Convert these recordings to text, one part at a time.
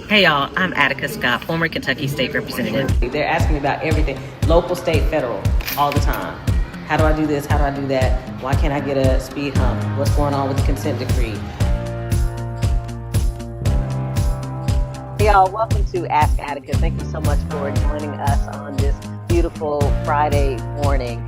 Hey y'all, I'm Attica Scott, former Kentucky State Representative. They're asking me about everything, local, state, federal, all the time. How do I do this? How do I do that? Why can't I get a speed hump? What's going on with the consent decree? Hey y'all, welcome to Ask Attica. Thank you so much for joining us on this beautiful Friday morning.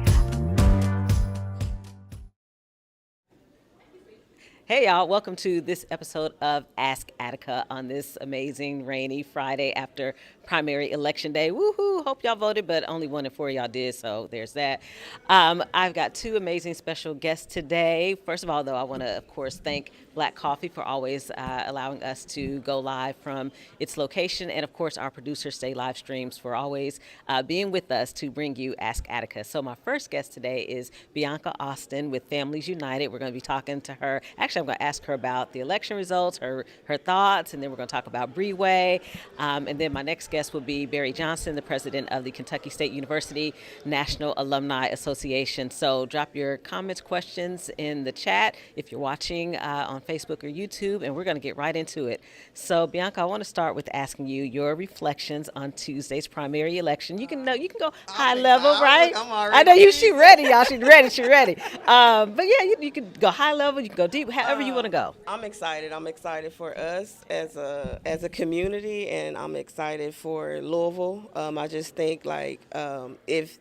Hey y'all, welcome to this episode of Ask Attica on this amazing rainy Friday after primary election day. Woohoo! Hope y'all voted, but only 1 in 4 of y'all did, so there's that. I've got 2 amazing special guests today. First of all, though, I want to, of course, thank Black Coffee for always allowing us to go live from its location, and of course our producer Stay Live Streams for always being with us to bring you Ask Attica. So my first guest today is Bianca Austin with Families United. We're going to be talking to her. Actually, I'm going to ask her about the election results, her thoughts, and then we're going to talk about Breeway. And then my next guest will be Barry Johnson, the president of the Kentucky State University National Alumni Association. So drop your comments, questions in the chat if you're watching on Facebook or YouTube, and we're going to get right into it. So Bianca, I want to start with asking you your reflections on Tuesday's primary election. You can go high level, right? I know she ready, y'all. She's ready. But yeah, you can go high level, you can go deep, however you want to go. I'm excited. I'm excited for us as a community, and I'm excited for Louisville. I just think if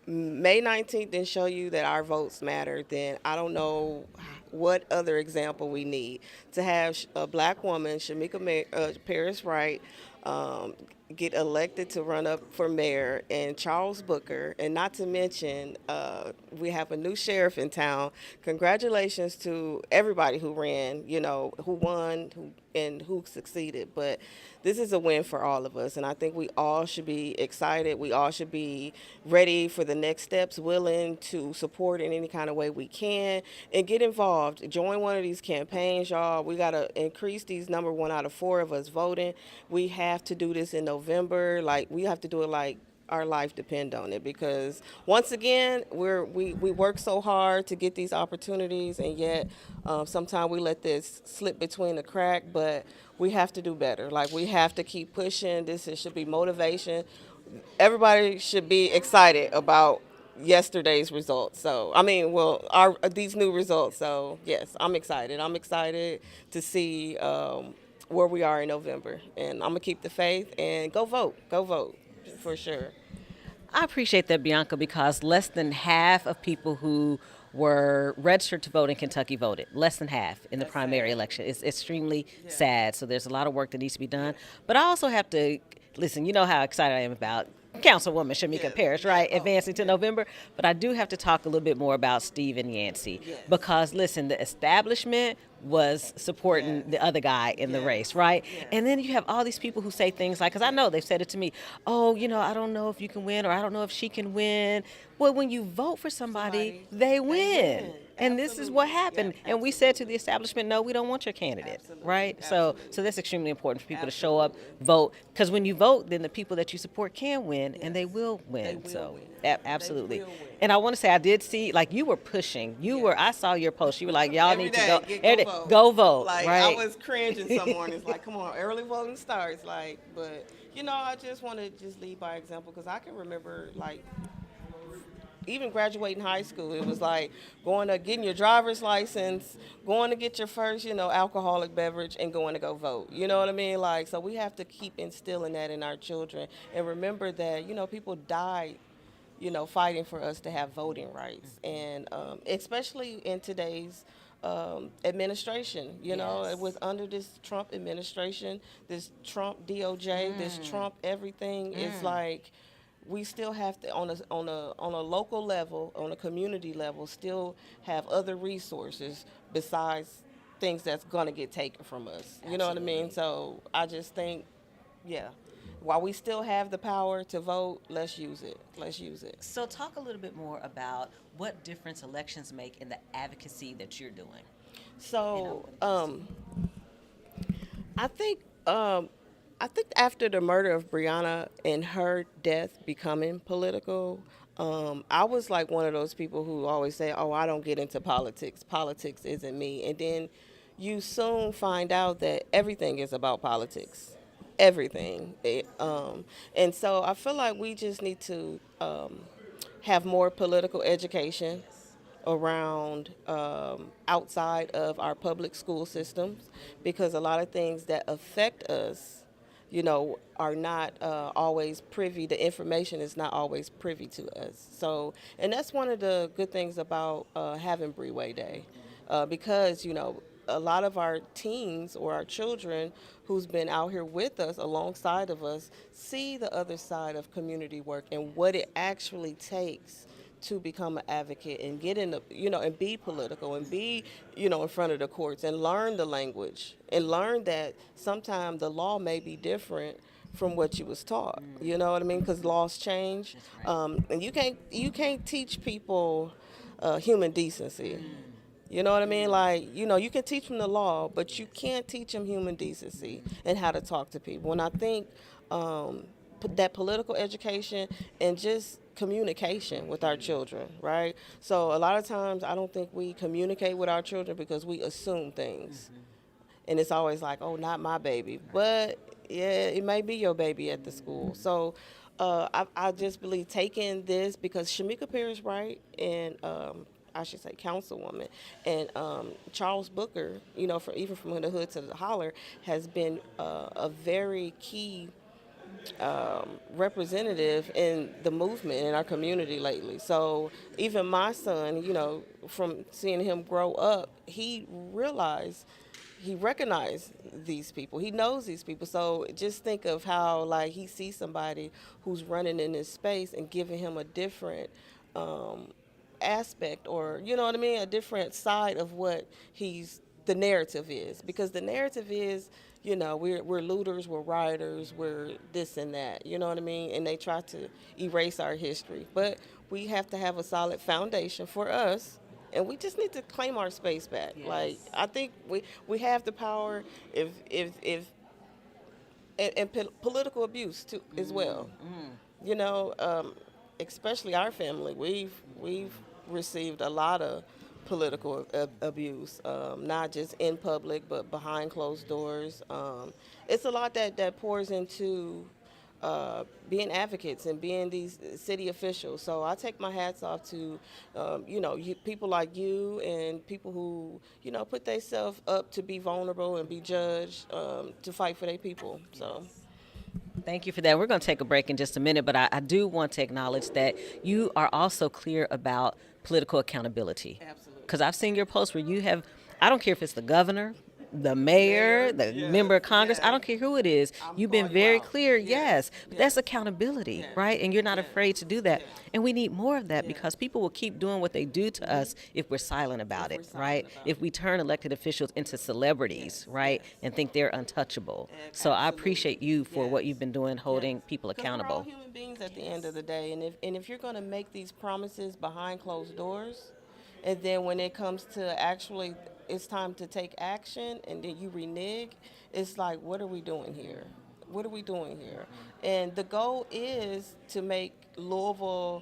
May 19th didn't show you that our votes matter, then I don't know what other example we need to have a black woman, Shamika Paris Wright, get elected to run up for mayor, and Charles Booker, and not to mention we have a new sheriff in town. Congratulations to everybody who ran, who won, who succeeded. But this is a win for all of us, and I think we all should be excited. We all should be ready for the next steps, willing to support in any kind of way we can, and get involved. Join one of these campaigns, y'all. We got to increase these number 1 out of 4 of us voting. We have to do this in November. We have to do it like our life depend on it, because once again we work so hard to get these opportunities, and yet sometimes we let this slip between the crack. But we have to do better. We have to keep pushing. Should be motivation. Everybody should be excited about yesterday's results. So these new results. So yes, I'm excited to see where we are in November, and I'm gonna keep the faith and go vote for sure. I appreciate that, Bianca, because less than half of people who were registered to vote in Kentucky voted. Less than half in the primary election. It's extremely sad. So there's a lot of work that needs to be done. But I also have to listen. You know how excited I am about Councilwoman Shamika Parrish, right, advancing to November. But I do have to talk a little bit more about Steve and Yancey, because listen, the establishment was supporting the other guy in the race, right? And then you have all these people who say things like, because I know they've said it to me, oh, I don't know if you can win, or I don't know if she can win. Well, when you vote for somebody, they win. And this is what happened. And we said to the establishment, no, we don't want your candidate, right? So that's extremely important for people to show up, vote, because when you vote, then the people that you support can win, and they will win. Absolutely. And I want to say, I did see, you were pushing. I saw your post. You were like, y'all need to go vote. Right? I was cringing some mornings, come on, early voting starts. But, I just want to just lead by example, because I can remember, even graduating high school, it was getting your driver's license, going to get your first, alcoholic beverage, and going to go vote. You know what I mean? So we have to keep instilling that in our children, and remember that, people died, fighting for us to have voting rights. And especially in today's administration, it was under this Trump administration, this Trump DOJ, this Trump everything. It's we still have to, on a local level, on a community level, still have other resources besides things that's going to get taken from us. Absolutely. You know what I mean? So I just think, while we still have the power to vote, let's use it. So talk a little bit more about what difference elections make in the advocacy that you're doing. So I think after the murder of Breonna and her death becoming political, I was one of those people who always say, oh, I don't get into politics. Politics isn't me. And then you soon find out that everything is about politics. Everything. And so I feel like we just need to have more political education around outside of our public school systems, because a lot of things that affect us, are not always privy. The information is not always privy to us. So, and that's one of the good things about having Breeway Day, because a lot of our teens or our children who's been out here with us, alongside of us, see the other side of community work and what it actually takes to become an advocate and get in the, and be political and be, in front of the courts and learn the language and learn that sometimes the law may be different from what you was taught. You know what I mean? Because laws change, and you can't teach people human decency. You know what I mean? Like, you can teach them the law, but you can't teach them human decency and how to talk to people. And I think that political education and just communication with our children, right? So a lot of times I don't think we communicate with our children because we assume things. And it's always like, oh, not my baby. But yeah, it may be your baby at the school. So I just believe taking this, because Shamika Perry's right, and I should say councilwoman, and Charles Booker, even from the hood to the holler, has been a very key representative in the movement in our community lately. So even my son, from seeing him grow up, he recognized these people. He knows these people. So just think of how, like, he sees somebody who's running in this space and giving him a different aspect, or, you know what I mean, a different side of what the narrative is. Because the narrative is, we're looters, we're rioters, we're this and that, you know what I mean? And they try to erase our history. But we have to have a solid foundation for us, and we just need to claim our space back. Yes. Like, I think we have the power and political abuse too, as well. Especially our family, we've received a lot of political abuse, not just in public, but behind closed doors. It's a lot that pours into being advocates and being these city officials. So I take my hats off to, people like you and people who, put themselves up to be vulnerable and be judged, to fight for their people. So. Thank you for that. We're going to take a break in just a minute, but I do want to acknowledge that you are also clear about political accountability. Absolutely. Because I've seen your posts where you have, I don't care if it's the governor, the mayor, the member of Congress, I don't care who it is. You've been very clear, yes. But that's accountability, right? And you're not afraid to do that. And we need more of that, because people will keep doing what they do to us if we're silent about it, right? If we turn elected officials into celebrities, right, and think they're untouchable. So I appreciate you for what you've been doing, holding people accountable. We're all human beings at the end of the day, and if you're going to make these promises behind closed doors, and then when it comes to actually it's time to take action, and then you renege, it's like, what are we doing here? What are we doing here? And the goal is to make Louisville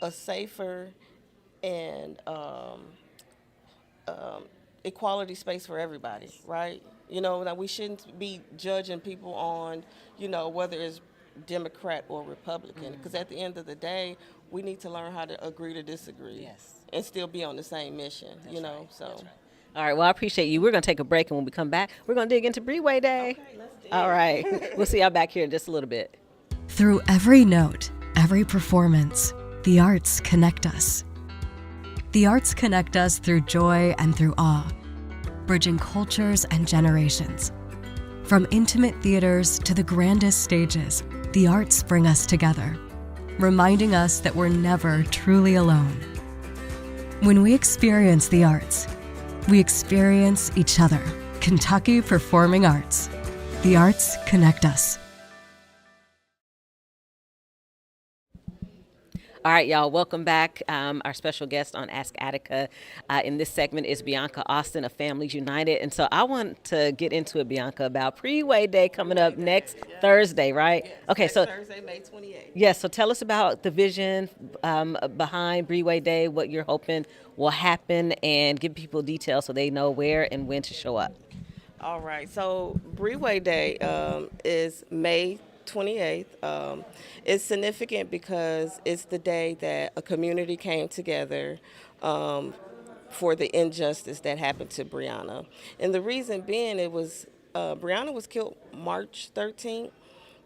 a safer and equality space for everybody, right? That we shouldn't be judging people on, whether it's Democrat or Republican, because at the end of the day, we need to learn how to agree to disagree, and still be on the same mission, so. That's right. All right, well, I appreciate you. We're going to take a break, and when we come back, we're going to dig into Breeway Day. Okay, let's dig. All right. We'll see y'all back here in just a little bit. Through every note, every performance, the arts connect us. The arts connect us through joy and through awe, bridging cultures and generations. From intimate theaters to the grandest stages, the arts bring us together, reminding us that we're never truly alone. When we experience the arts, we experience each other. Kentucky Performing Arts. The arts connect us. All right, y'all, welcome back. Our special guest on Ask Attica in this segment is Bianca Austin of Families United. And so I want to get into it, Bianca, about Pre-Way Day coming up next Thursday, right? Yes, Okay, next so Thursday, May 28th. yes, so tell us about the vision behind Pre-Way Day, what you're hoping will happen, and give people details so they know where and when to show up. All right. So Breeway Day is May 28th. It's significant because it's the day that a community came together um, for the injustice that happened to Brianna. And the reason being, Brianna was killed March 13th.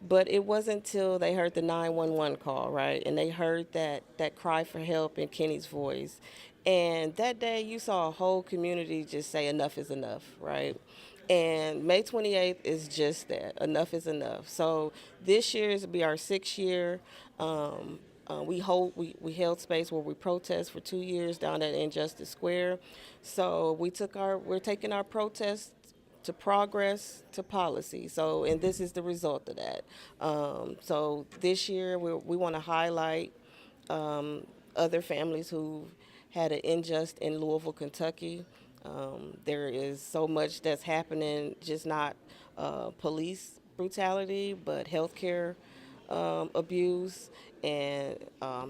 But it wasn't until they heard the 911 call, right? And they heard that cry for help in Kenny's voice. And that day, you saw a whole community just say, enough is enough, right? And May 28th is just that. Enough is enough. So this year is be our 6th year. We held space where we protest for 2 years down at Injustice Square. So we're taking our protest to progress to policy. So, and this is the result of that. So this year we want to highlight other families who had an injustice in Louisville, Kentucky. There is so much that's happening, just not police brutality, but healthcare abuse and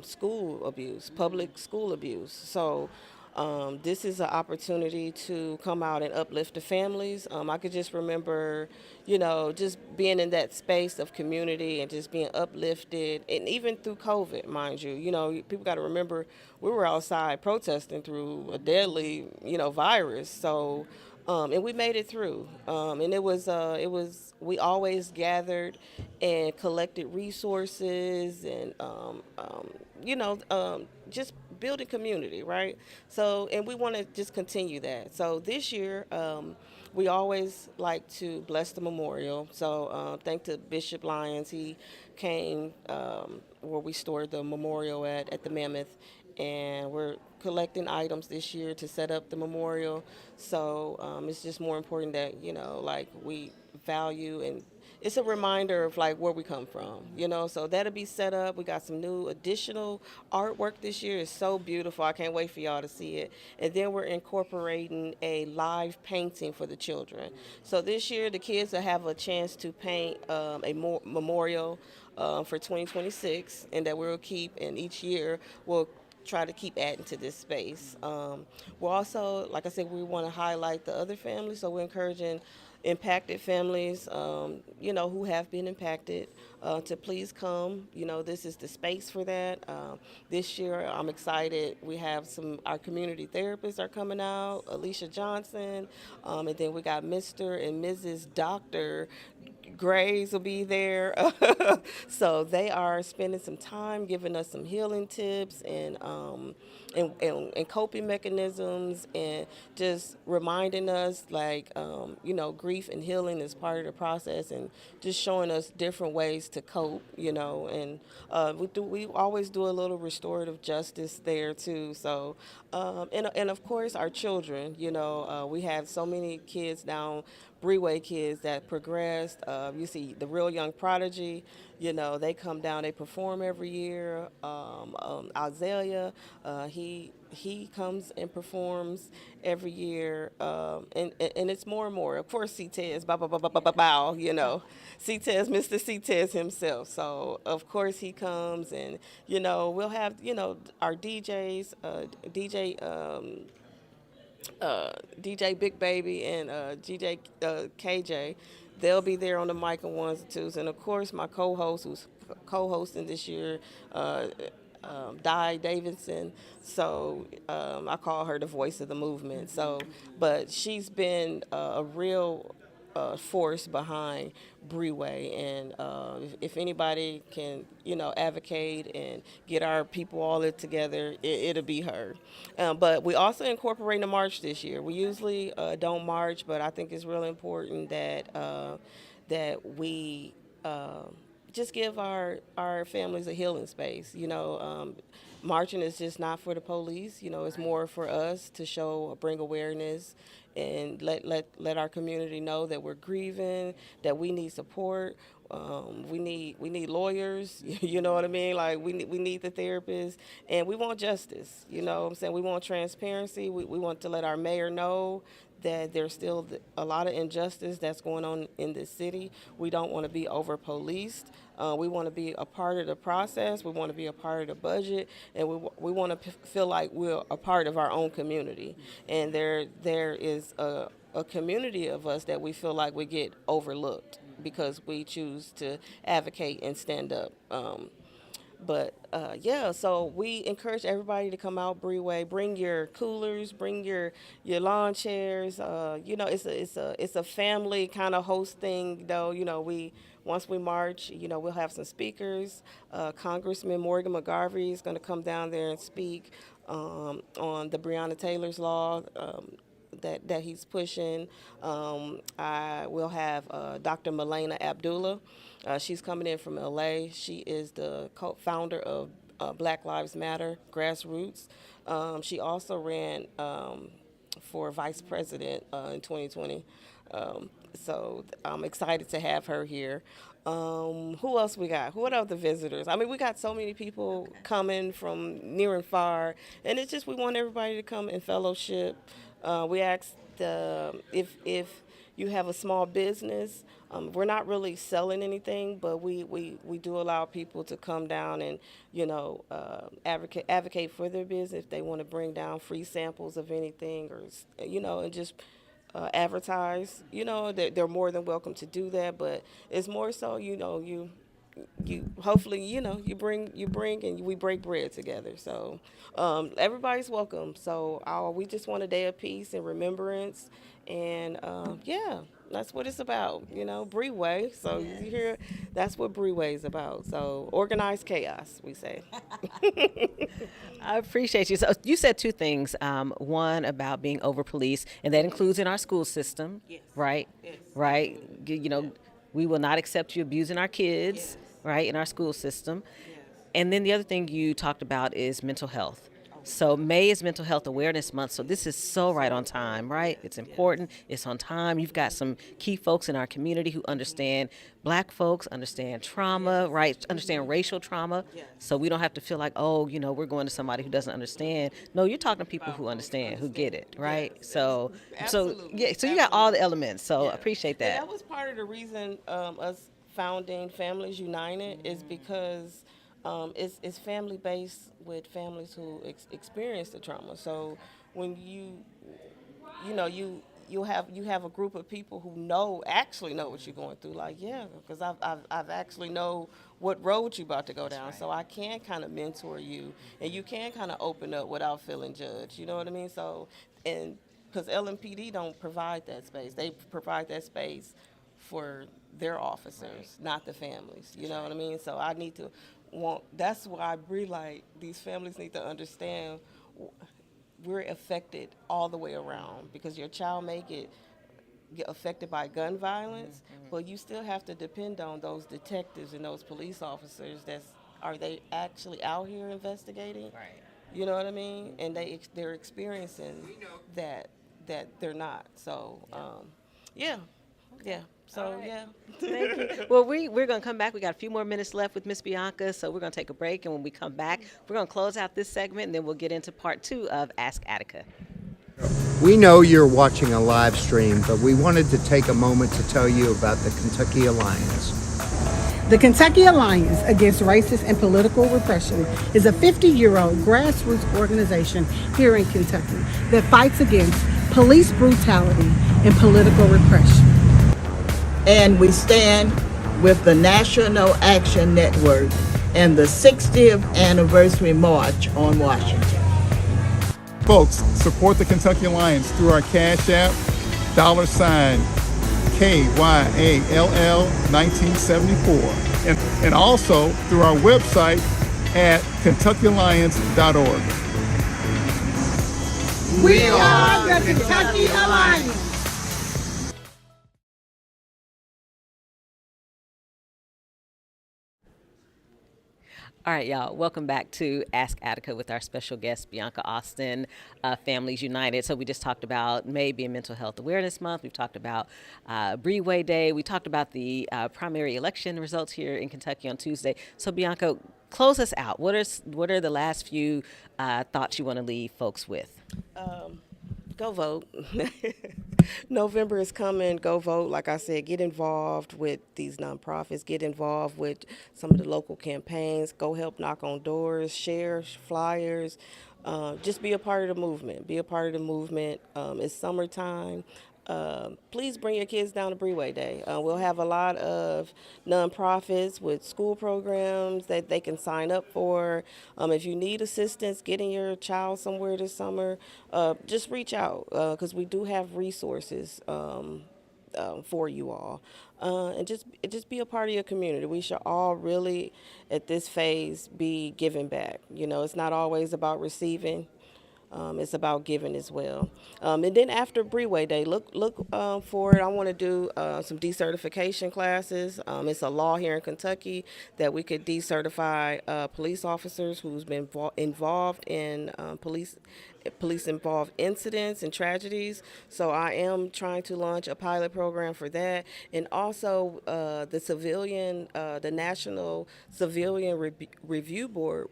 school abuse, public school abuse. So this is an opportunity to come out and uplift the families. I could just remember, just being in that space of community and just being uplifted, and even through COVID, mind you. People got to remember we were outside protesting through a deadly, virus. So. And we made it through. And we always gathered and collected resources and, just building community, right? So, and we want to just continue that. So this year, we always like to bless the memorial. So thank to Bishop Lyons, he came where we stored the memorial at the Mammoth, and we're collecting items this year to set up the memorial. So it's just more important that we value, and it's a reminder of like where we come from. So that'll be set up. We got some new additional artwork this year. It's so beautiful. I can't wait for y'all to see it. And then we're incorporating a live painting for the children. So this year the kids will have a chance to paint memorial for 2026, and that we'll keep, and each year we'll try to keep adding to this space. We're also, like I said, we want to highlight the other families, so we're encouraging impacted families, who have been impacted, to please come. This is the space for that. This year, I'm excited. We have our community therapists are coming out, Alicia Johnson, and then we got Mr. and Mrs. Dr. Grays will be there. So they are spending some time giving us some healing tips and coping mechanisms, and just reminding us grief and healing is part of the process, and just showing us different ways to cope, and we always do a little restorative justice there too. So and of course our children, we have so many kids now, Breeway kids that progressed. You see the real young prodigy, they come down, they perform every year. Azalea, he comes and performs every year, and it's more and more. Of course, C-Tez, bow, C-Tez, Mr. C-Tez himself. So of course he comes, and we'll have our DJs, DJ Big Baby and DJ KJ. They'll be there on the mic and ones and twos. And of course, my co-host, who's co-hosting this year, Di Davidson. So I call her the voice of the movement. So, but she's been a real force behind Breeway, and if anybody can, advocate and get our people all together, it'll be her. But we also incorporating the march this year. We usually don't march, but I think it's really important that we just give our families a healing space. marching is just not for the police. You know, it's more for us to show, bring awareness, and let our community know that we're grieving, that we need support. We need lawyers. You know what I mean? Like we need the therapists, and we want justice. You know what I'm saying? We want transparency. We want to let our mayor know that there's still a lot of injustice that's going on in this city. We don't want to be over policed. We want to be a part of the process. We want to be a part of the budget, and we want to feel like we're a part of our own community. And there is a community of us that we feel like we get overlooked because we choose to advocate and stand up. So we encourage everybody to come out Breeway. Bring your coolers, bring your lawn chairs. It's a family kind of host thing, though. You know, once we march, we'll have some speakers. Congressman Morgan McGarvey is going to come down there and speak on the Breonna Taylor's law. That he's pushing. I will have Dr. Melena Abdullah. She's coming in from LA. She is the co-founder of Black Lives Matter Grassroots. She also ran for vice president in 2020. So I'm excited to have her here. Who else we got? What other visitors? I mean, we got so many people coming from near and far, and it's just we want everybody to come and fellowship. We asked if you have a small business. We're not really selling anything, but we do allow people to come down and advocate for their business if they want to bring down free samples of anything or and just advertise. They're more than welcome to do that, but it's more so you hopefully you bring and we break bread together. So everybody's welcome. So we just want a day of peace and remembrance, and that's what it's about. Breeway. So you hear, that's what Breeway is about. So organized chaos, we say. I appreciate you. So you said two things. One about being over policed, and that includes in our school system, yes. Right? Yes. Right. We will not accept you abusing our kids, yes. Right, in our school system. Yes. And then the other thing you talked about is mental health. So May is Mental Health Awareness Month, so this is so right on time, right? It's important, it's on time. You've got some key folks in our community who understand Black folks, understand trauma, right? Understand racial trauma, so we don't have to feel like, we're going to somebody who doesn't understand. No, you're talking to people who understand, who get it, right? So you got all the elements, so I appreciate that. And that was part of the reason us founding Families United is because it's family based with families who experience the trauma. So when you have a group of people who actually know what you're going through. Like, because I've actually know what road you're about to go down. Right. So I can kind of mentor you, and you can kind of open up without feeling judged. You know what I mean? So, and because LMPD don't provide that space, they provide that space for their officers, not the families. You know what I mean? So I need to. That's why I really like these families need to understand we're affected all the way around, because your child may get affected by gun violence, but you still have to depend on those detectives and those police officers. Are they actually out here investigating? Right. You know what I mean? And they're experiencing that they're not. So yeah. So, right. Yeah. Thank you. Well, we're going to come back. We got a few more minutes left with Miss Bianca, so we're going to take a break. And when we come back, we're going to close out this segment, and then we'll get into part 2 of Ask Attica. We know you're watching a live stream, but we wanted to take a moment to tell you about the Kentucky Alliance. The Kentucky Alliance Against Racist and Political Repression is a 50-year-old grassroots organization here in Kentucky that fights against police brutality and political repression. And we stand with the National Action Network and the 60th Anniversary March on Washington. Folks, support the Kentucky Alliance through our Cash App, $KYALL 1974, and also through our website at KentuckyAlliance.org. We are the Kentucky Alliance. All right, y'all. Welcome back to Ask Attica with our special guest, Bianca Austin, Families United. So we just talked about May being Mental Health Awareness Month. We've talked about Breeway Day. We talked about the primary election results here in Kentucky on Tuesday. So Bianca, close us out. What are the last few thoughts you want to leave folks with? Go vote. November is coming. Go vote. Like I said, get involved with these nonprofits. Get involved with some of the local campaigns. Go help knock on doors, share flyers. Just be a part of the movement. Be a part of the movement. It's summertime. Please bring your kids down to Breeway Day. We'll have a lot of nonprofits with school programs that they can sign up for. If you need assistance getting your child somewhere this summer, just reach out because we do have resources for you all. And just be a part of your community. We should all really, at this phase, be giving back. You know, it's not always about receiving. It's about giving as well. And then after Breeway Day, look for it. I want to do some decertification classes. It's a law here in Kentucky that we could decertify police officers who's been involved in police-involved incidents and tragedies. So I am trying to launch a pilot program for that. And also the National Civilian Review Board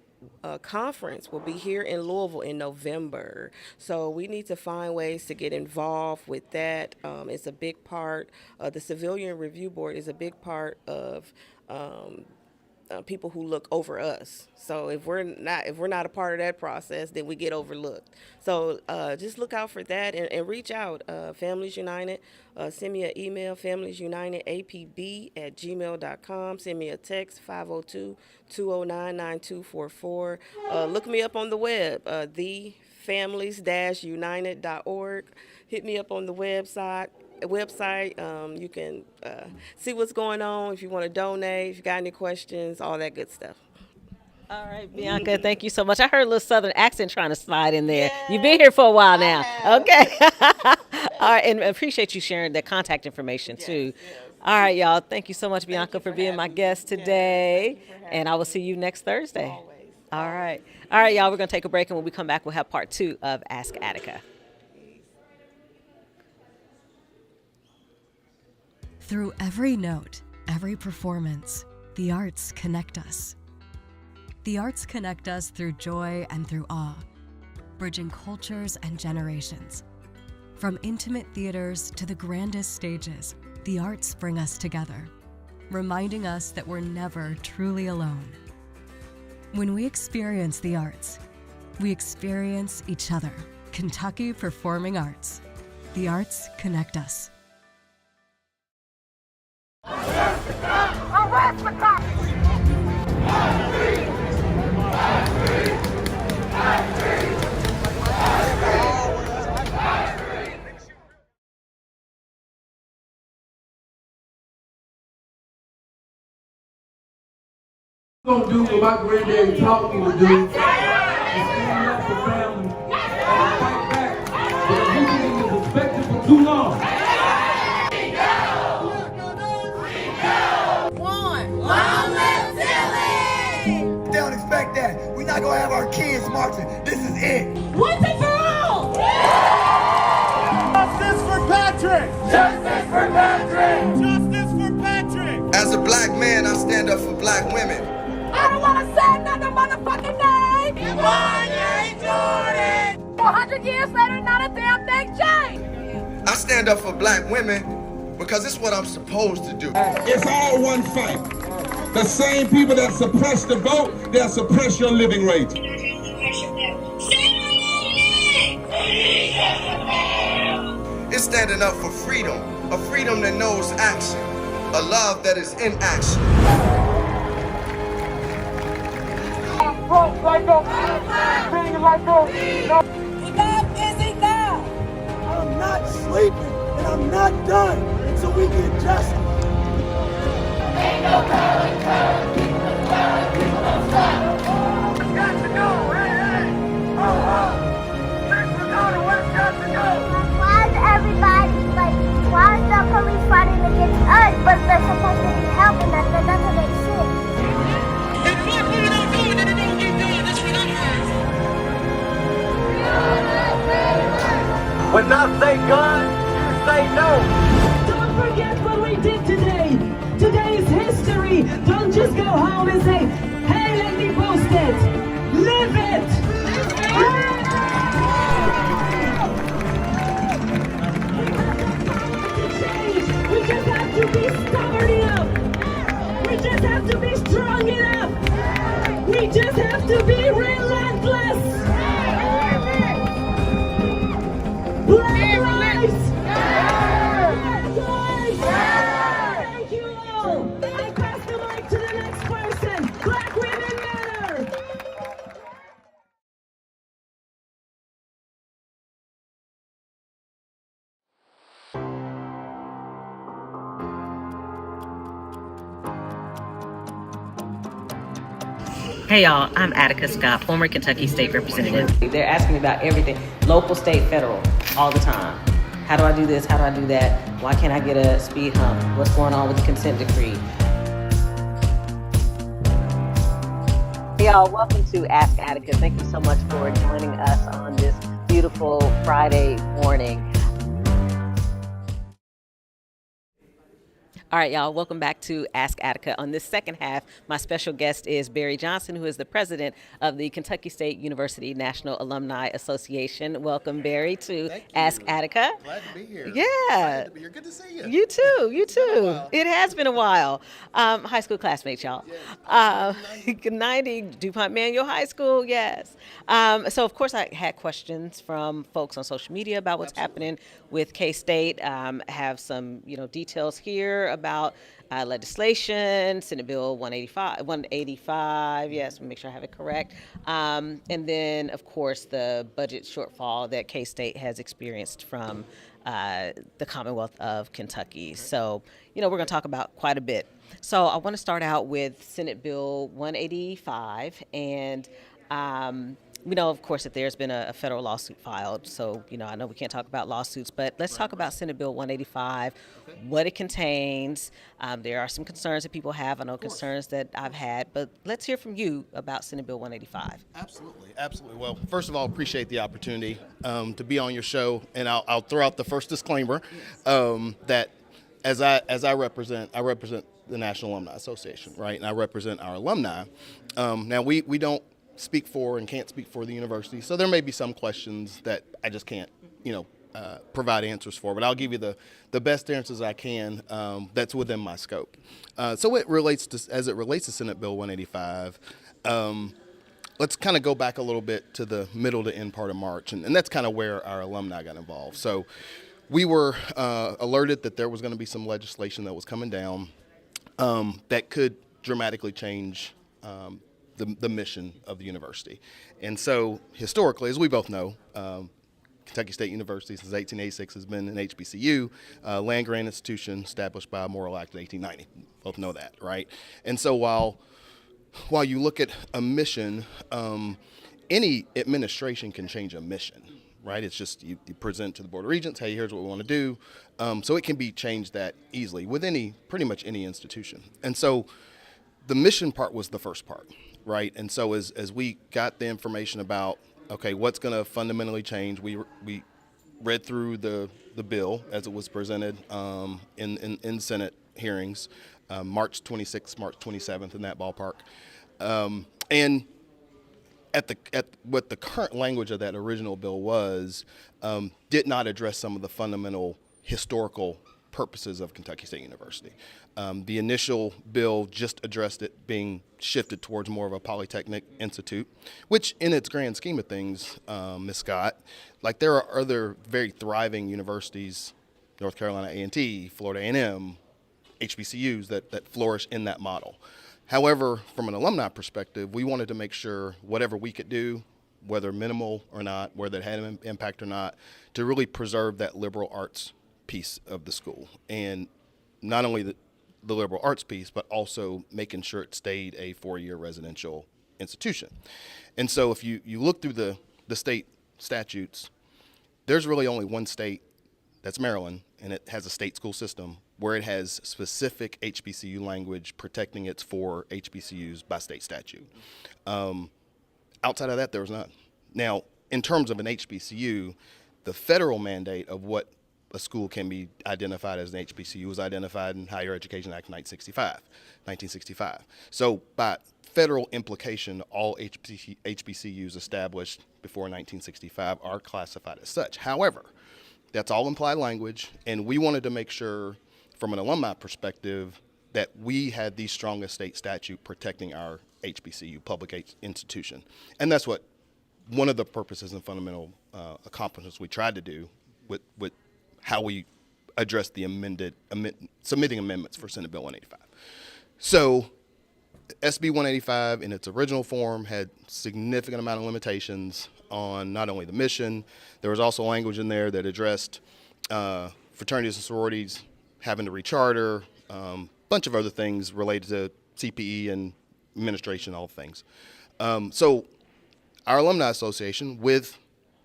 conference will be here in Louisville in November. So we need to find ways to get involved with that. It's a big part. The Civilian Review Board is a big part of people who look over us. So if we're not a part of that process, then we get overlooked. So just look out for that and reach out. Families United, send me an email, familiesunitedapb@gmail.com. Send me a text, 502-209-9244. Look me up on the web, thefamilies-united.org. Hit me up on the website. You can see what's going on, if you want to donate, if you got any questions, all that good stuff. All right, Bianca, thank you so much. I heard a little Southern accent trying to slide in there. You've been here for a while now. Okay. All right, and appreciate you sharing the contact information, too. Yes. All right, y'all. Thank you so much, Bianca, for being my guest today. And I will see you next Thursday. Always. All right. All right, y'all. We're going to take a break, and when we come back, we'll have part 2 of Ask Attica. Through every note, every performance, the arts connect us. The arts connect us through joy and through awe, bridging cultures and generations. From intimate theaters to the grandest stages, the arts bring us together, reminding us that we're never truly alone. When we experience the arts, we experience each other. Kentucky Performing Arts. The arts connect us. I'm gonna do what my granddaddy taught me to do. Stand up for family and fight back. Because we've been in this perspective for too long. They don't expect that. We're not gonna have our kids marching. This is it. Once and for all! Justice for Patrick! Justice for Patrick! Justice for Patrick! As a black man, I stand up for black women. I don't want to say another motherfucking name! Kanye Jordan! 400 years later, not a damn thing changed! I stand up for black women because it's what I'm supposed to do. It's all one fight. The same people that suppress the vote, they'll suppress your living rate. It's standing up for freedom, a freedom that knows action, a love that is in action. Enough is enough! I'm not sleeping and I'm not done until we get justice. Ain't no going, people don't stop, people don't stop. What's got to go, hey, hey, ho, ho. Let's go to what's got to go. Why is everybody, why is the police fighting against us, but they're supposed to be helping us, but that's what they should. If black women don't go say no. Don't forget what we did today. Today is history. Don't just go home and say, hey, let me post it. Live it. We just have to be stubborn enough. We just have to be strong enough. We just have to be relentless. Black lives. Black lives. Thank you all. I pass the mic to the next person. Black women matter. Hey y'all, I'm Attica Scott, former Kentucky State Representative. They're asking me about everything, local, state, federal, all the time. How do I do this? How do I do that? Why can't I get a speed hump? What's going on with the consent decree? Hey y'all, welcome to Ask Attica. Thank you so much for joining us on this beautiful Friday morning. All right, y'all, welcome back to Ask Attica. On this second half, my special guest is Barry Johnson, who is the president of the Kentucky State University National Alumni Association. Welcome, Barry, to Ask Attica. Glad to be here. Yeah. Glad to be here. Good to see you. You too. You too. It has been a while. High school classmates, y'all. Yes. 90 DuPont Manual High School, yes. So, of course, I had questions from folks on social media about what's happening with K-State. Have some, details here about legislation, Senate Bill 185, yes, make sure I have it correct. And then, of course, the budget shortfall that K-State has experienced from the Commonwealth of Kentucky. So, we're going to talk about quite a bit. So I want to start out with Senate Bill 185, and we know, of course, that there's been a federal lawsuit filed. So, I know we can't talk about lawsuits, but let's talk about Senate Bill 185, what it contains. There are some concerns that people have. I know concerns that I've had, but let's hear from you about Senate Bill 185. Absolutely. Well, first of all, appreciate the opportunity to be on your show, and I'll throw out the first disclaimer that as I represent the National Alumni Association, right, and I represent our alumni. Now we don't speak for and can't speak for the university, so there may be some questions that I just can't, provide answers for. But I'll give you the best answers I can. That's within my scope. So as it relates to Senate Bill 185. Let's kind of go back a little bit to the middle to end part of March, and that's kind of where our alumni got involved. So we were alerted that there was going to be some legislation that was coming down that could dramatically change the mission of the university. And so historically, as we both know, Kentucky State University since 1886 has been an HBCU, land-grant institution established by a Morrill Act in 1890. Both know that, right? And so while you look at a mission, any administration can change a mission, right? It's just you present to the Board of Regents, hey, here's what we want to do. So it can be changed that easily with pretty much any institution. And so the mission part was the first part, right? And so as we got the information about, okay, what's going to fundamentally change, we read through the bill as it was presented in Senate hearings, March 26th, March 27th, in that ballpark. And what the current language of that original bill was, did not address some of the fundamental historical purposes of Kentucky State University. The initial bill just addressed it being shifted towards more of a polytechnic institute, which in its grand scheme of things, Ms. Scott, like there are other very thriving universities, North Carolina A&T, Florida A&M, HBCUs that flourish in that model. However, from an alumni perspective, we wanted to make sure whatever we could do, whether minimal or not, whether it had an impact or not, to really preserve that liberal arts piece of the school. And not only the liberal arts piece, but also making sure it stayed a 4-year residential institution. And so if you look through the state statutes, there's really only one state, that's Maryland, and it has a state school system where it has specific HBCU language protecting its 4 HBCUs by state statute. Outside of that, there was none. Now, in terms of an HBCU, the federal mandate of what a school can be identified as an HBCU was identified in Higher Education Act 1965. So by federal implication, all HBCUs established before 1965 are classified as such. However, that's all implied language, and we wanted to make sure from an alumni perspective that we had the strongest state statute protecting our HBCU, public institution. And that's what one of the purposes and fundamental accomplishments we tried to do with how we addressed the submitting amendments for Senate Bill 185. So SB 185 in its original form had significant amount of limitations on not only the mission, there was also language in there that addressed fraternities and sororities having to recharter, bunch of other things related to CPE and administration, all things. So our Alumni Association with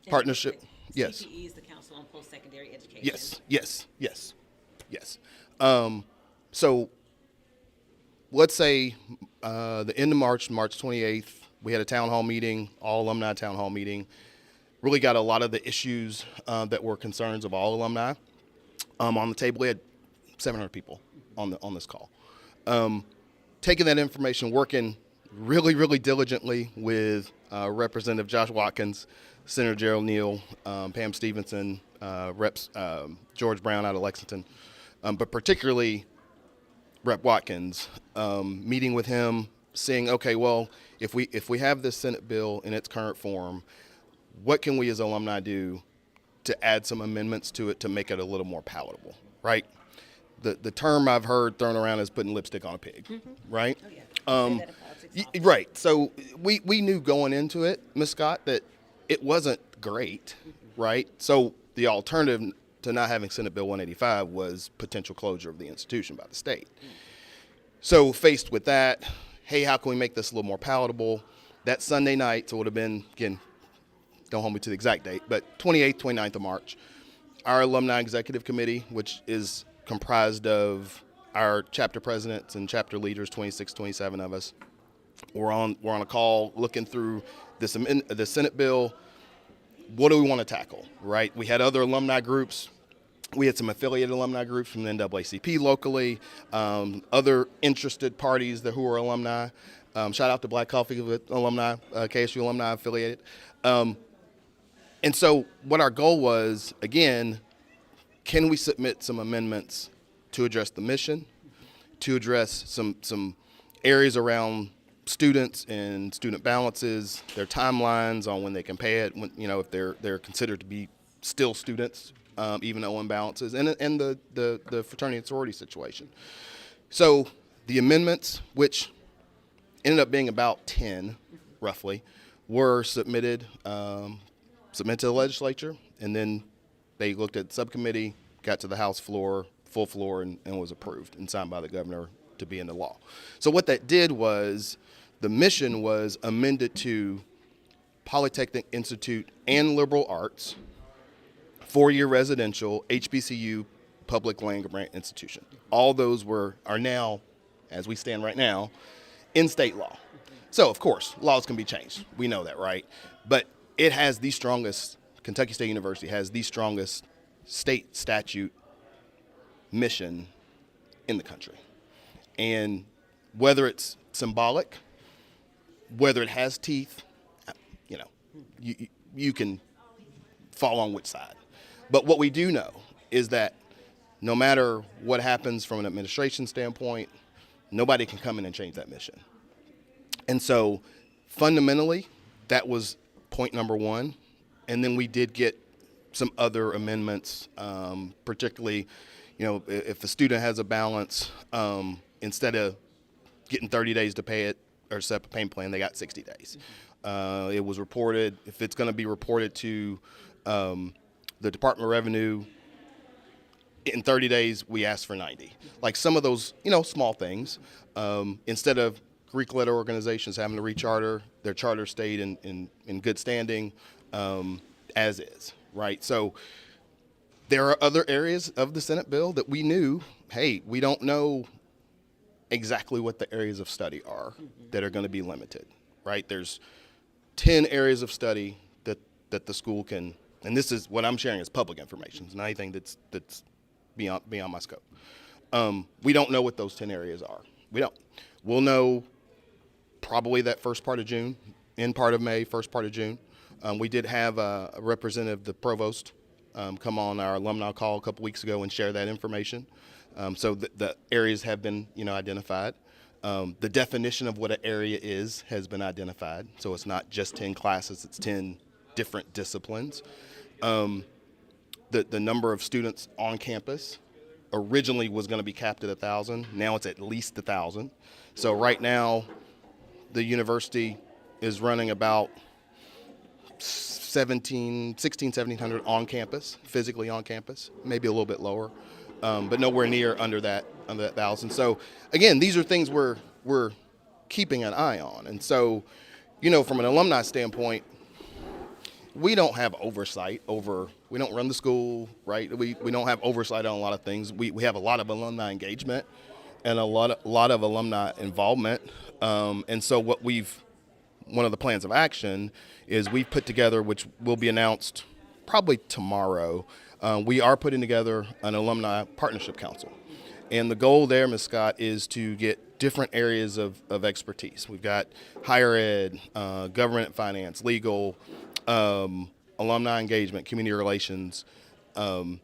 partnership, yes. CPE is the Council on Post-Secondary Education. Yes. So let's say the end of March 28th, we had a town hall meeting, all alumni town hall meeting, really got a lot of the issues that were concerns of all alumni on the table. We had 700 people on this call. Taking that information, working really diligently with Representative Josh Watkins, Senator Gerald Neal, Pam Stevenson, Reps George Brown out of Lexington, but particularly Rep Watkins, meeting with him, saying, okay, well, if we have this Senate bill in its current form, what can we as alumni do to add some amendments to it to make it a little more palatable, right? The term I've heard thrown around is putting lipstick on a pig, right? Oh, yeah. Right. So we knew going into it, Ms. Scott, that it wasn't great, right? So the alternative to not having Senate Bill 185 was potential closure of the institution by the state. So faced with that, hey, how can we make this a little more palatable? That Sunday night, so it would have been, again, don't hold me to the exact date, but 28th, 29th of March, our Alumni Executive Committee, which is comprised of our chapter presidents and chapter leaders, 26, 27 of us, we're on a call looking through the Senate bill. What do we want to tackle, right? We had other alumni groups. We had some affiliated alumni groups from the NAACP locally, other interested parties who are alumni. Shout out to Black Coffee with alumni, KSU alumni affiliated. And so what our goal was, again, can we submit some amendments to address the mission, to address some areas around students and student balances, their timelines on when they can pay it, when, if they're considered to be still students, even though imbalances, and the fraternity and sorority situation. So the amendments, which ended up being about 10, roughly, were submitted to the legislature, and then they looked at subcommittee, got to the House floor, full floor, and was approved and signed by the governor to be into law. So what that did was the mission was amended to Polytechnic Institute and Liberal Arts, 4-year residential, HBCU, public land grant institution. All those are now, as we stand right now, in state law. So, of course, laws can be changed. We know that, right? But it has the strongest, Kentucky State University has the strongest state statute mission in the country. And whether it's symbolic, whether it has teeth, you can fall on which side. But what we do know is that no matter what happens from an administration standpoint, nobody can come in and change that mission. And so fundamentally, that was point number one. And then we did get some other amendments, particularly, if a student has a balance, instead of getting 30 days to pay it or set up a payment plan, they got 60 days. It was reported, if it's going to be reported to the Department of Revenue in 30 days, we asked for 90. Like some of those, small things, instead of Greek letter organizations having to recharter, their charter stayed in good standing as is, right? So there are other areas of the Senate bill that we knew, hey, we don't know exactly what the areas of study are that are going to be limited, right? There's 10 areas of study that the school can and this is what I'm sharing is public information. It's not anything that's beyond my scope. We don't know what those 10 areas are. We don't. We'll know probably that first part of June, end part of May, first part of June. We did have a representative, the provost, come on our alumni call a couple weeks ago and share that information. So the areas have been, identified. The definition of what an area has been identified. So it's not just 10 classes, it's 10 different disciplines. The number of students on campus originally was going to be capped at 1,000. Now it's at least 1,000. So right now, the university is running about 1,700 on campus, physically on campus, maybe a little bit lower, but nowhere near under that 1,000. So again, these are things we're keeping an eye on. And so, from an alumni standpoint, we don't have oversight over, we don't run the school, right? We don't have oversight on a lot of things. We have a lot of alumni engagement and a lot of alumni involvement. And so one of the plans of action is we've put together, which will be announced probably tomorrow, we are putting together an alumni partnership council. And the goal there, Ms. Scott, is to get different areas of expertise. We've got higher ed, government and finance, legal, alumni engagement, community relations, to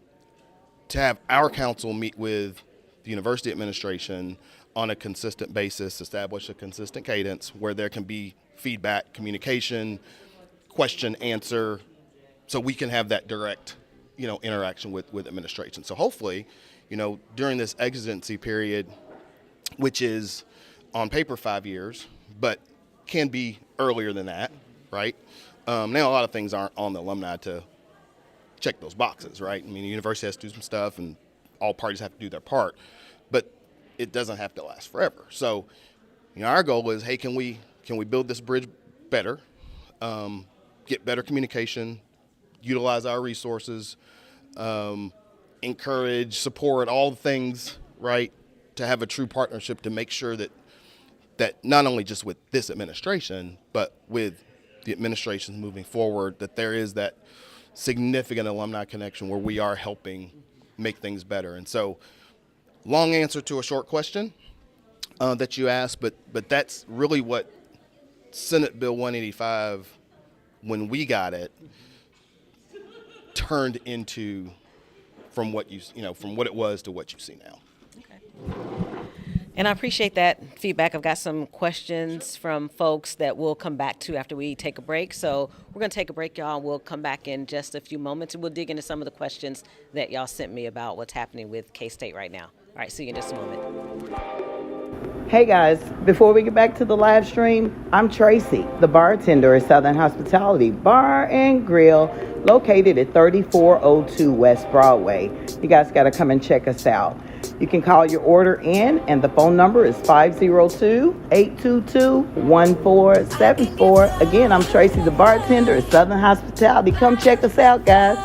have our council meet with the university administration on a consistent basis, establish a consistent cadence where there can be feedback, communication, question, answer, so we can have that direct, interaction with administration. So hopefully, during this exigency period, which is on paper 5 years, but can be earlier than that, right? Now a lot of things aren't on the alumni to check those boxes, right? I mean, the university has to do some stuff and all parties have to do their part, but it doesn't have to last forever. So, our goal is, hey, can we build this bridge better, get better communication, utilize our resources, encourage, support, all the things, right, to have a true partnership to make sure that not only just with this administration, but with the administrations moving forward, that there is that significant alumni connection where we are helping make things better. And so, long answer to a short question that you asked, but that's really what Senate Bill 185, when we got it, turned into from what from what it was to what you see now. And I appreciate that feedback. I've got some questions from folks that we'll come back to after we take a break. So we're going to take a break, y'all. We'll come back in just a few moments, and we'll dig into some of the questions that y'all sent me about what's happening with K-State right now. All right, see you in just a moment. Hey guys, before we get back to the live stream, I'm Tracy, the bartender at Southern Hospitality Bar and Grill, located at 3402 West Broadway. You guys got to come and check us out. You can call your order in, and the phone number is 502-822-1474. Again, I'm Tracy, the bartender at Southern Hospitality. Come check us out, guys.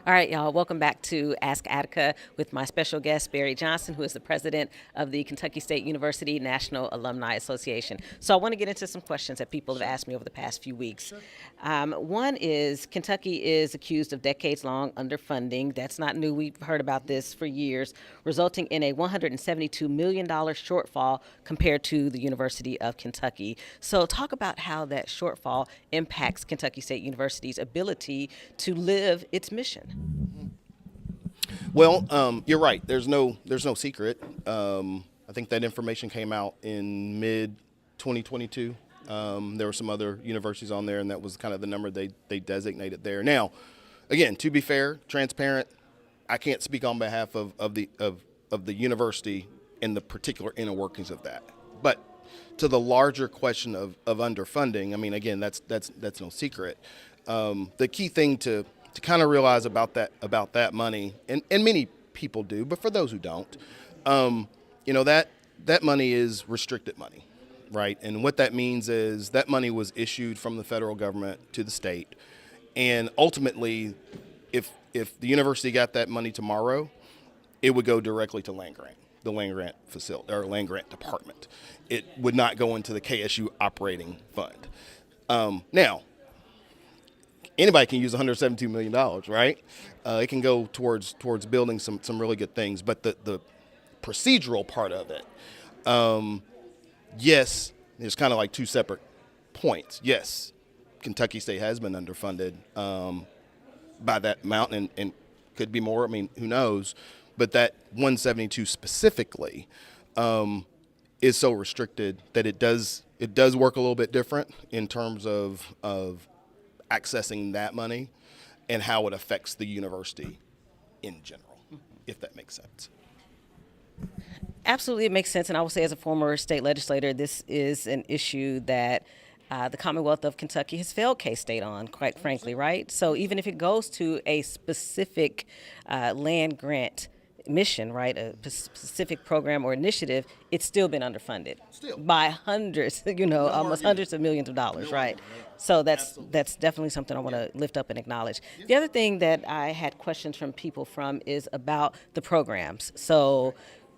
All right, y'all, welcome back to Ask Attica with my special guest, Barry Johnson, who is the president of the Kentucky State University National Alumni Association. So I want to get into some questions that people have asked me over the past few weeks. One is, Kentucky is accused of decades-long underfunding. That's not new. We've heard about this for years, resulting in a $172 million shortfall compared to the University of Kentucky. So talk about how that shortfall impacts Kentucky State University's ability to live its mission. Well, you're right. There's no secret. I think that information came out in mid-2022. There were some other universities on there, and that was kind of the number they designated there. Now, again, to be fair, transparent, I can't speak on behalf of the university and the particular inner workings of that. But to the larger question of underfunding, I mean, again, that's no secret. The key thing to kind of realize about that money, and many people do, but for those who don't, that money is restricted money, right? And what that means is that money was issued from the federal government to the state, and ultimately if the university got that money tomorrow, it would go directly to land grant, the land grant facility or land grant department. It would not go into the KSU operating fund. Now, anybody can use $172 million, right? It can go towards building some really good things. But the procedural part of it, yes, there's kind of like two separate points. Yes, Kentucky State has been underfunded by that amount and could be more. I mean, who knows? But that 172 specifically is so restricted that it does work a little bit different in terms of accessing that money and how it affects the university in general, if that makes sense. Absolutely, it makes sense. And I will say, as a former state legislator, this is an issue that the Commonwealth of Kentucky has failed K-State on, quite frankly, right? So even if it goes to a specific land grant mission, right, a specific program or initiative, it's still been underfunded by hundreds, almost hundreds of millions of dollars, right? So that's definitely something I want to lift up and acknowledge. The other thing that I had questions from people from is about the programs. So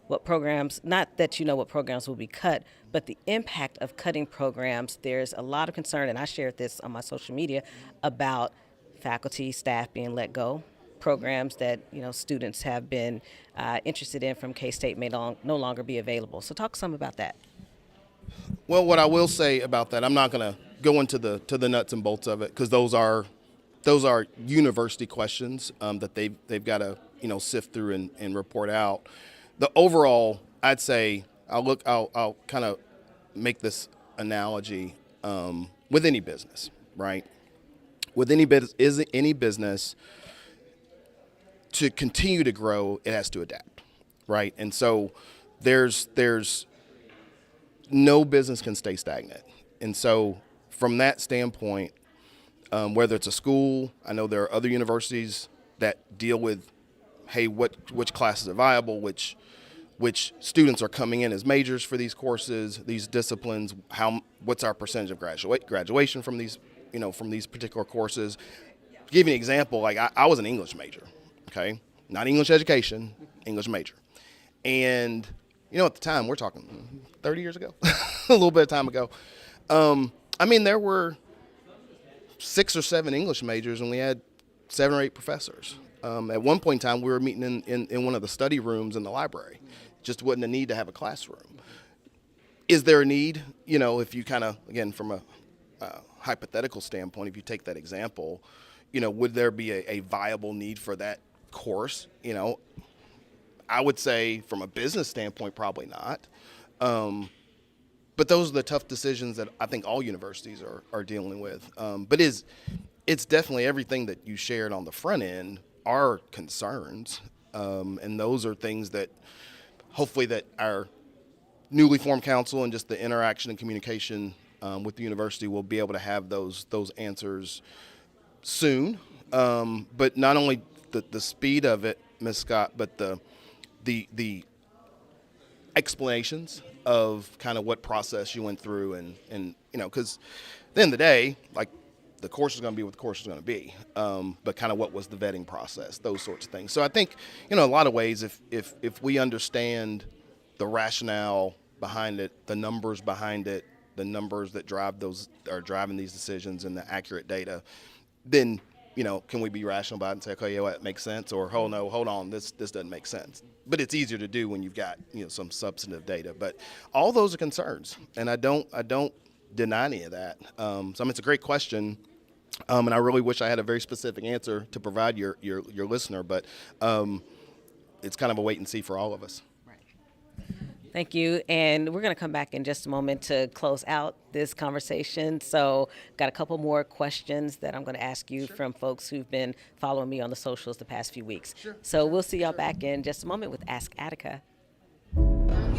what programs, not that what programs will be cut, but the impact of cutting programs. There's a lot of concern, and I shared this on my social media, about faculty, staff being let go. Programs that students have been interested in from K-State may no longer be available. So talk some about that. Well, what I will say about that, I'm not going to go into the nuts and bolts of it because those are university questions that they've got to sift through and report out. The overall, I'd say I'll kind of make this analogy with any business, right? With any business. To continue to grow, it has to adapt, right? And so there's no business can stay stagnant. And so from that standpoint, whether it's a school, I know there are other universities that deal with, hey, which classes are viable, which students are coming in as majors for these courses, these disciplines, what's our percentage of graduation from these particular courses. To give you an example, like I was an English major. Okay, not English education, English major. And, at the time, we're talking 30 years ago, a little bit of time ago. There were 6 or 7 English majors and we had 7 or 8 professors. At one point in time, we were meeting in one of the study rooms in the library. Just wasn't a need to have a classroom. Is there a need? If you kind of, again, from a hypothetical standpoint, if you take that example, would there be a viable need for that course? I would say from a business standpoint, probably not. But those are the tough decisions that I think all universities are dealing with. But it's definitely everything that you shared on the front end are concerns. And those are things that hopefully that our newly formed council and just the interaction and communication with the university will be able to have those answers soon. But not only the speed of it, Ms. Scott, but the explanations of kind of what process you went through and because at the end of the day, like the course is going to be what the course is going to be, but kind of what was the vetting process, those sorts of things. So I think, in a lot of ways, if we understand the rationale behind it, the numbers behind it, the numbers that are driving these decisions and the accurate data, then can we be rational about it and say, okay, it makes sense, or oh no, hold on, this doesn't make sense. But it's easier to do when you've got some substantive data. But all those are concerns, and I don't deny any of that. It's a great question, and I really wish I had a very specific answer to provide your listener. But it's kind of a wait and see for all of us. Thank you. And we're going to come back in just a moment to close out this conversation. So got a couple more questions that I'm going to ask you from folks who've been following me on the socials the past few weeks. So we'll see y'all back in just a moment with Ask Attica. Why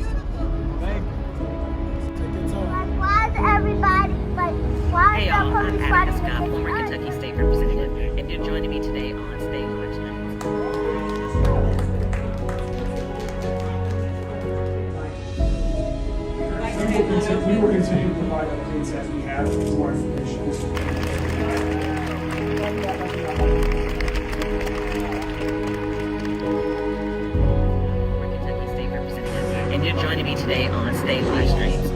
is everybody, why Hey is y'all, the I'm police Attica fighting Scott, against former us? Kentucky State Representative, and you're joining me today on State Representative. We will continue to provide updates as we have more information. Representative joining me today on State Live Streams.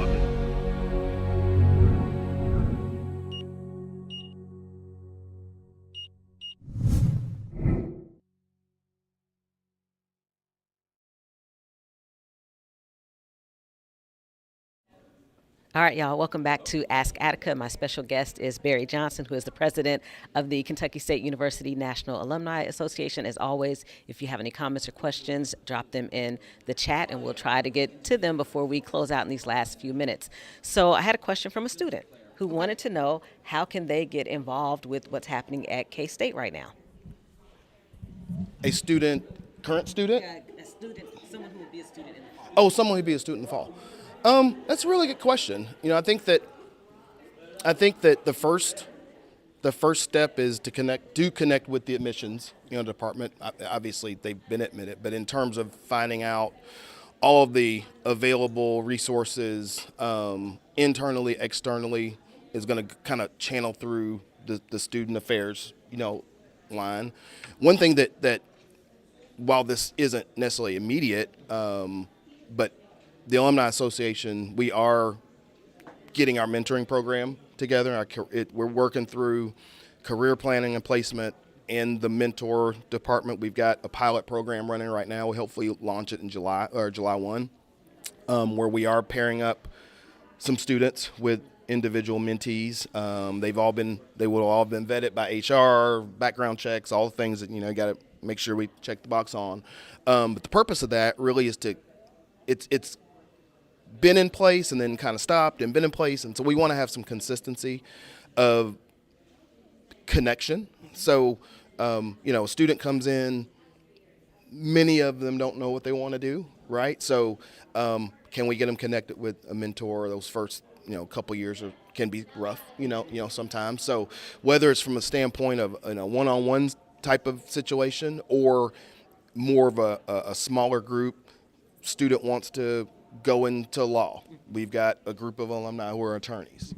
All right, y'all, welcome back to Ask Attica. My special guest is Barry Johnson, who is the president of the Kentucky State University National Alumni Association. As always, if you have any comments or questions, drop them in the chat, and we'll try to get to them before we close out in these last few minutes. So I had a question from a student who wanted to know how can they get involved with what's happening at K-State right now? A student, current student? A student, someone who would be a student in the fall. Oh, someone who'd be a student in the fall. That's a really good question. I think that the first step is to connect with the admissions, department. Obviously, they've been admitted, but in terms of finding out all of the available resources, internally, externally, is going to kind of channel through the student affairs, line. One thing that while this isn't necessarily immediate, but the Alumni Association, we are getting our mentoring program together. We're working through career planning and placement in the mentor department. We've got a pilot program running right now. We'll hopefully launch it in July 1, where we are pairing up some students with individual mentees. They will all have been vetted by HR, background checks, all the things that got to make sure we check the box on. But the purpose of that really is it's been in place and then kind of stopped and been in place, and so we want to have some consistency of connection. So a student comes in, many of them don't know what they want to do, right? So can we get them connected with a mentor? Those first couple years can be rough, sometimes. So whether it's from a standpoint of one-on-one type of situation or more of a smaller group, student wants to go into law. We've got a group of alumni who are attorneys,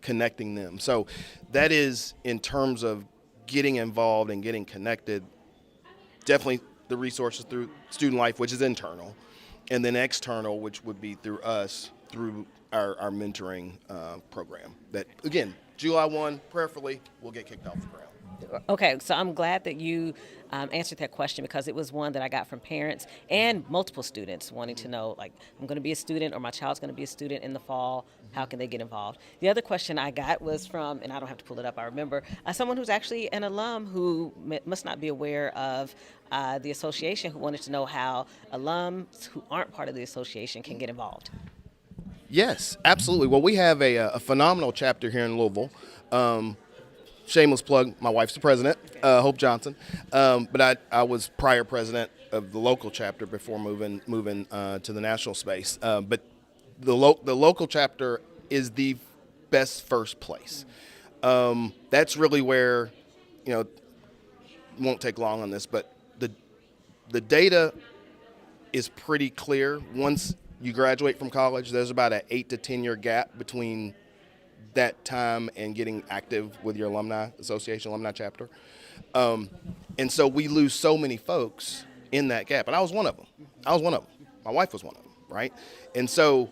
connecting them. So that is, in terms of getting involved and getting connected, definitely the resources through Student Life, which is internal, and then external, which would be through us, through our mentoring program. That, again, July 1, prayerfully, will get kicked off the ground. Okay, so I'm glad that you answered that question, because it was one that I got from parents and multiple students wanting to know, like, I'm going to be a student or my child's going to be a student in the fall. How can they get involved? The other question I got was from, and I don't have to pull it up, I remember, someone who's actually an alum who must not be aware of the association, who wanted to know how alums who aren't part of the association can get involved. Yes, absolutely. Well, we have a phenomenal chapter here in Louisville. Shameless plug, my wife's the president, Hope Johnson. But I was prior president of the local chapter before moving to the national space. But the local chapter is the best first place. That's really where, won't take long on this, but the data is pretty clear. Once you graduate from college, there's about an 8 to 10 year gap between that time and getting active with your alumni association, alumni chapter. And so we lose so many folks in that gap. And I was one of them. My wife was one of them, right? And so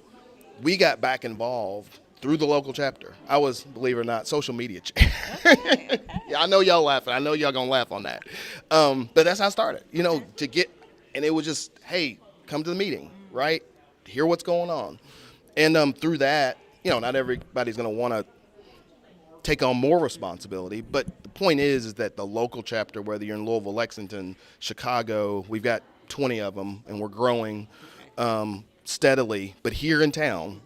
we got back involved through the local chapter. I was, believe it or not, social media. Okay. Yeah, I know y'all laughing. I know y'all gonna laugh on that. But that's how I started, to get, and it was just, hey, come to the meeting, right? Hear what's going on. And through that, not everybody's going to want to take on more responsibility, but the point is that the local chapter, whether you're in Louisville, Lexington, Chicago, we've got 20 of them, and we're growing steadily. But here in town,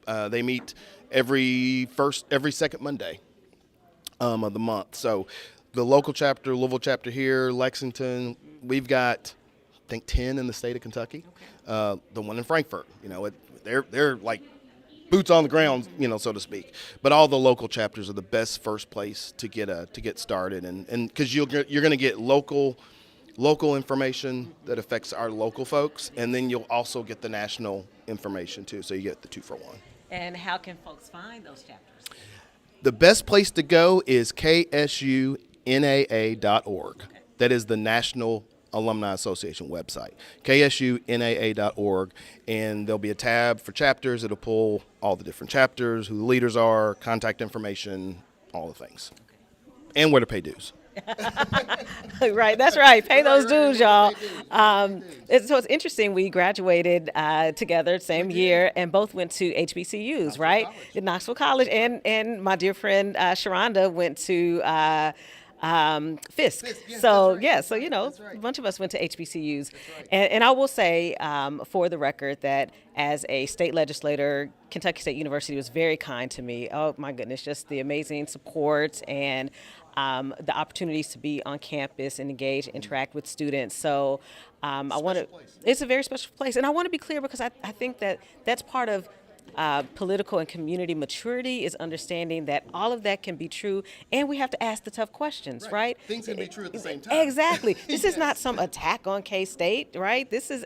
they meet every second Monday of the month. So the local chapter, Louisville chapter here, Lexington, we've got, I think, 10 in the state of Kentucky. The one in Frankfort, they're like boots on the ground, so to speak. But all the local chapters are the best first place to get started, and because you're going to get local information that affects our local folks, and then you'll also get the national information too. So you get the 2-for-1. And how can folks find those chapters? The best place to go is ksunaa.org. Okay. That is the National Alumni Association website, ksunaa.org, and there'll be a tab for chapters. It'll pull all the different chapters, who the leaders are, contact information, all the things, and where to pay dues. Right, that's right. Pay those dues, y'all. So it's interesting. We graduated together same year, and both went to HBCUs, right? At Knoxville College, and my dear friend Sharonda went to Fisk. So a bunch of us went to HBCUs, and I will say for the record that as a state legislator, Kentucky State University was very kind to me. Oh my goodness, just the amazing support and the opportunities to be on campus and engage, interact with students. So it's a very special place. And I want to be clear because I think that that's part of political and community maturity is understanding that all of that can be true, and we have to ask the tough questions, right? Things can be true at the same time. Exactly. This is not some attack on K-State, right? This is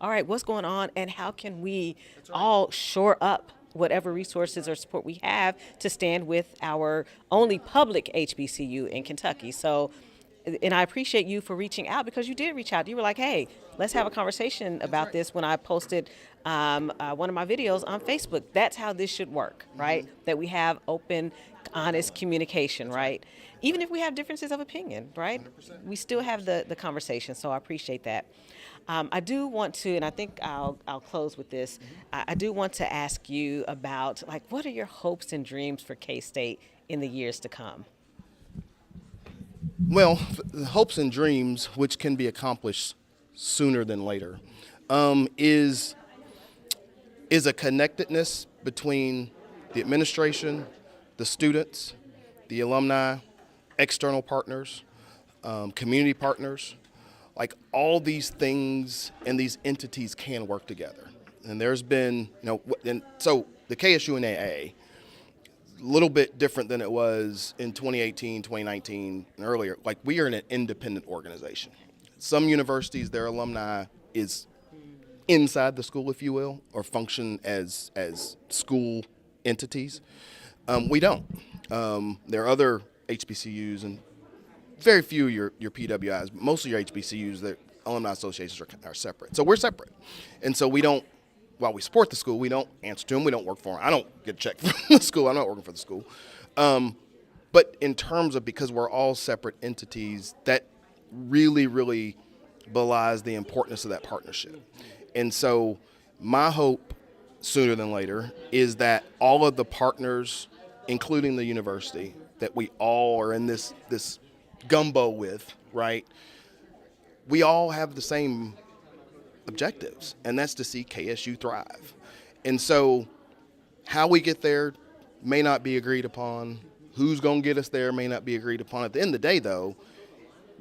all right, what's going on, and how can we all shore up whatever resources or support we have to stand with our only public HBCU in Kentucky. So, and I appreciate you for reaching out, because you did reach out. You were like, hey, let's have a conversation about this when I posted one of my videos on Facebook. That's how this should work, right? That we have open, honest communication, right? Even if we have differences of opinion, right? 100%. We still have the conversation, so I appreciate that. I do want to, and I think I'll close with this. I do want to ask you about, like, what are your hopes and dreams for K-State in the years to come? Well, the hopes and dreams, which can be accomplished sooner than later, is a connectedness between the administration, the students, the alumni, external partners, community partners. Like, all these things and these entities can work together. And there's been, and so the KSU and AA, a little bit different than it was in 2018, 2019, and earlier. Like, we are an independent organization. Some universities, their alumni is inside the school, if you will, or function as school entities. We don't. There are other HBCUs and very few your PWIs, but most of your HBCUs, the alumni associations are separate. So we're separate. And so we don't, while we support the school, we don't answer to them, we don't work for them. I don't get a check from the school, I'm not working for the school. But in terms of, because we're all separate entities, that really, really belies the importance of that partnership. And so my hope, sooner than later, is that all of the partners, including the university, that we all are in this gumbo with, right? We all have the same objectives, and that's to see KSU thrive. And so how we get there may not be agreed upon. Who's going to get us there may not be agreed upon. At the end of the day, though,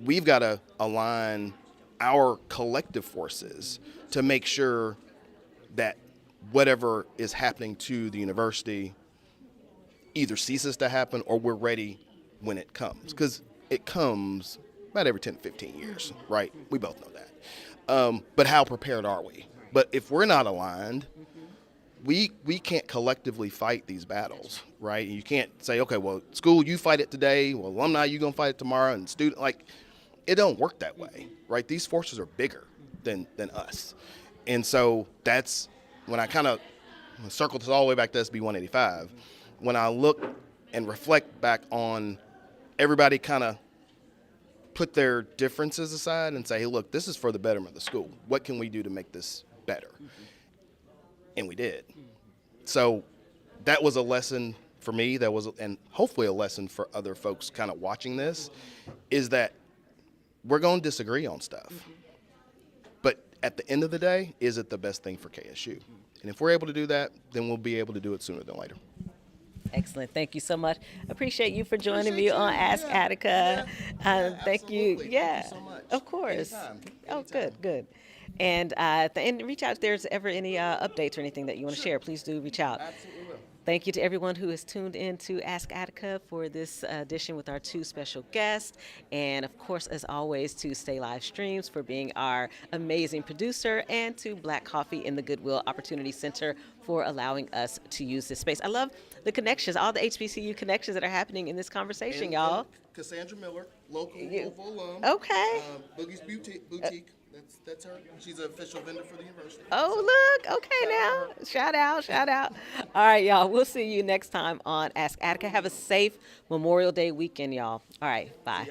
we've got to align our collective forces to make sure that whatever is happening to the university either ceases to happen or we're ready when it comes. Because it comes about every 10 to 15 years, right? We both know that. But how prepared are we? But if we're not aligned, we can't collectively fight these battles, right? You can't say, okay, well, school, you fight it today. Well, alumni, you going to fight it tomorrow. And student, like, it don't work that way, right? These forces are bigger than us. And so that's when I kind of circle this all the way back to SB 185. When I look and reflect back on everybody kind of put their differences aside and say, hey, look, this is for the betterment of the school. What can we do to make this better? And we did. So that was a lesson for me, and hopefully a lesson for other folks kind of watching this, is that we're going to disagree on stuff. But at the end of the day, is it the best thing for KSU? And if we're able to do that, then we'll be able to do it sooner than later. Excellent. Thank you so much. Appreciate you for joining me on Ask Attica. Thank you. Yeah, thank you so much. Of course. Anytime. Good. And reach out if there's ever any updates or anything that you want to share. Please do reach out. Absolutely will. thank you to everyone who has tuned in to Ask Attica for this edition with our two special guests. And of course, as always, to Stay Live Streams for being our amazing producer, and to Black Coffee in the Goodwill Opportunity Center for allowing us to use this space. I love the connections, all the HBCU connections that are happening in this conversation, y'all. Cassandra Miller, local alum. Okay. Boogie's Boutique. That's her. She's an official vendor for the university. Oh, look. Okay, now. Shout out. All right, y'all. We'll see you next time on Ask Attica. Have a safe Memorial Day weekend, y'all. All right. Bye.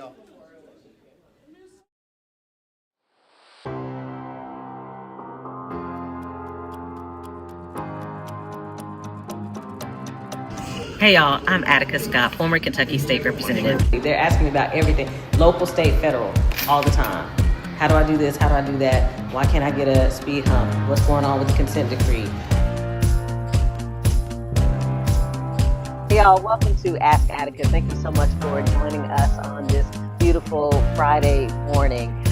Hey y'all, I'm Attica Scott, former Kentucky State Representative. They're asking me about everything, local, state, federal, all the time. How do I do this? How do I do that? Why can't I get a speed hump? What's going on with the consent decree? Hey y'all, welcome to Ask Attica. Thank you so much for joining us on this beautiful Friday morning.